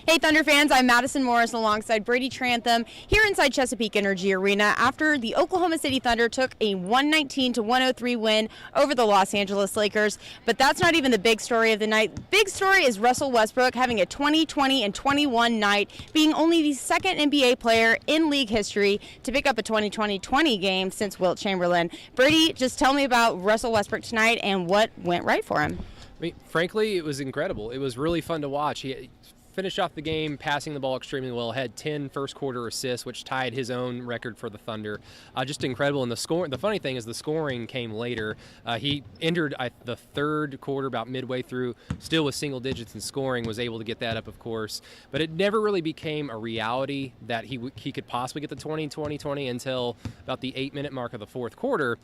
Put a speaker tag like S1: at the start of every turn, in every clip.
S1: Hey Thunder fans, I'm Madison Morris alongside Brady Trantham here inside Chesapeake Energy Arena after the Oklahoma City Thunder took a 119-103 win over the Los Angeles Lakers. But that's not even the big story of the night. Big story is Russell Westbrook having a 20, 20, and 21 night, being only the second NBA player in league history to pick up a 20-20-20 game since Wilt Chamberlain. Brady, just tell me about Russell Westbrook tonight and what went right for him.
S2: I mean, frankly, it was incredible. It was really fun to watch. He finished off the game passing the ball extremely well, had 10 first-quarter assists, which tied his own record for the Thunder. Just incredible. And the funny thing is the scoring came later. He entered the third quarter about midway through, still with single digits in scoring, was able to get that up, of course. But it never really became a reality that he could possibly get the 20-20-20 until about the 8-minute mark of the fourth quarter.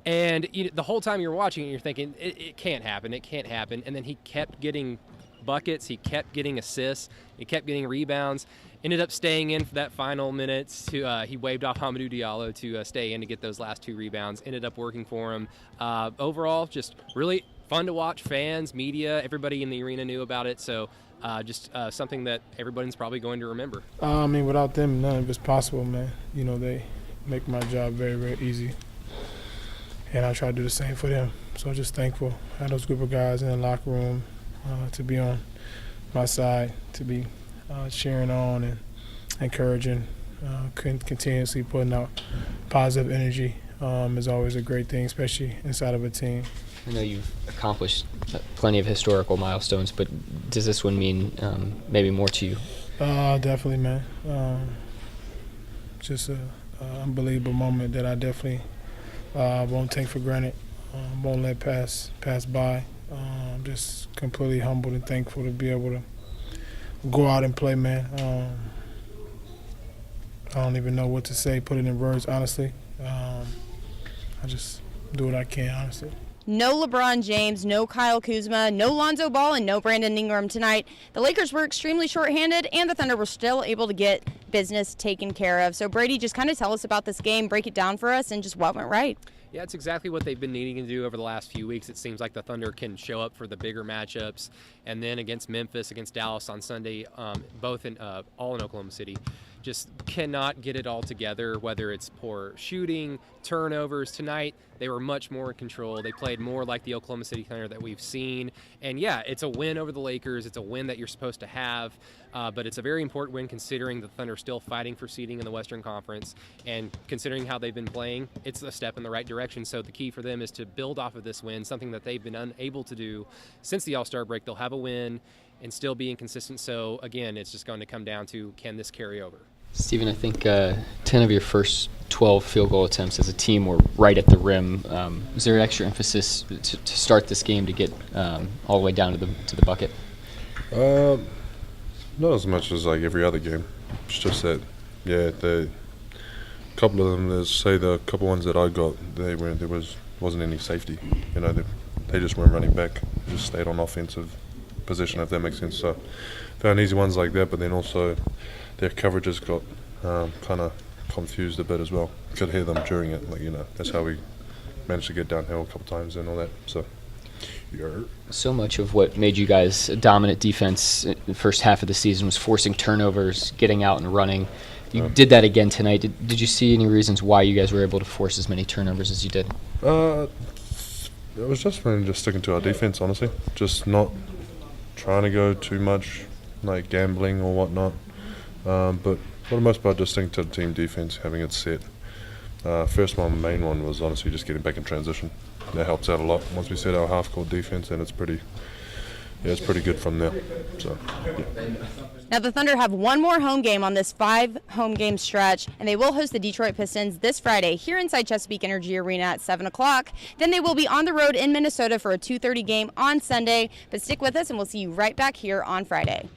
S2: And the whole time you're watching it, you're thinking, it can't happen, it can't happen. And then he kept getting buckets, he kept getting assists, he kept getting rebounds, ended up staying in for that final minutes. He waved off Hamidou Diallo to stay in to get those last two rebounds. Ended up working for him. Overall, just really fun to watch. Fans, media, everybody in the arena knew about it. So just something that everybody's probably going to remember.
S3: I mean, without them, none of it's possible, man. You know, they make my job very, very easy. And I try to do the same for them. So just thankful. I had those group of guys in the locker room to be on my side, to be cheering on and encouraging, continuously putting out positive energy is always a great thing, especially inside of a team.
S4: I know you've accomplished plenty of historical milestones, but does this one mean maybe more to you?
S3: Definitely, man. Just an unbelievable moment that I definitely won't take for granted, won't let pass by. Just completely humbled and thankful to be able to go out and play, man. I don't even know what to say, put it in words, honestly. I just do what I can, honestly.
S1: No LeBron James, no Kyle Kuzma, no Lonzo Ball, and no Brandon Ingram tonight. The Lakers were extremely shorthanded, and the Thunder were still able to get business taken care of. So, Brady, just kind of tell us about this game, break it down for us, and just what went right.
S2: Yeah, it's exactly what they've been needing to do over the last few weeks. It seems like the Thunder can show up for the bigger matchups, and then against Memphis, against Dallas on Sunday, both in all in Oklahoma City, just cannot get it all together, whether it's poor shooting, turnovers. Tonight, they were much more in control. They played more like the Oklahoma City Thunder that we've seen. And yeah, it's a win over the Lakers. It's a win that you're supposed to have, but it's a very important win considering the Thunder are still fighting for seeding in the Western Conference. And considering how they've been playing, it's a step in the right direction. So the key for them is to build off of this win, something that they've been unable to do since the All-Star break. They'll have a win and still be inconsistent. So again, it's just going to come down to, can this carry over?
S4: Stephen, I think 10 of your first 12 field goal attempts as a team were right at the rim. Was there extra emphasis to start this game to get all the way down to the bucket?
S5: Not as much as like every other game. It's just that, yeah, a couple of them. The couple ones that I got, wasn't any safety. You know, they just weren't running back. They just stayed on offensive position, if that makes sense. So found easy ones like that, but then also their coverages got kind of confused a bit as well. Could hear them during it, that's how we managed to get downhill a couple times and all that. So,
S4: So much of what made you guys a dominant defense in the first half of the season was forcing turnovers, getting out and running. You did that again tonight. Did you see any reasons why you guys were able to force as many turnovers as you did?
S5: It was just sticking to our defense, honestly. Just not trying to go too much like gambling or whatnot. But for the most part, just sticking to the team defense, having it set. Main one was honestly just getting back in transition. That helps out a lot. Once we set our half-court defense, then it's pretty good from there. So, yeah.
S1: Now, the Thunder have one more home game on this 5-home-game stretch, and they will host the Detroit Pistons this Friday here inside Chesapeake Energy Arena at 7 o'clock. Then they will be on the road in Minnesota for a 2:30 game on Sunday. But stick with us, and we'll see you right back here on Friday.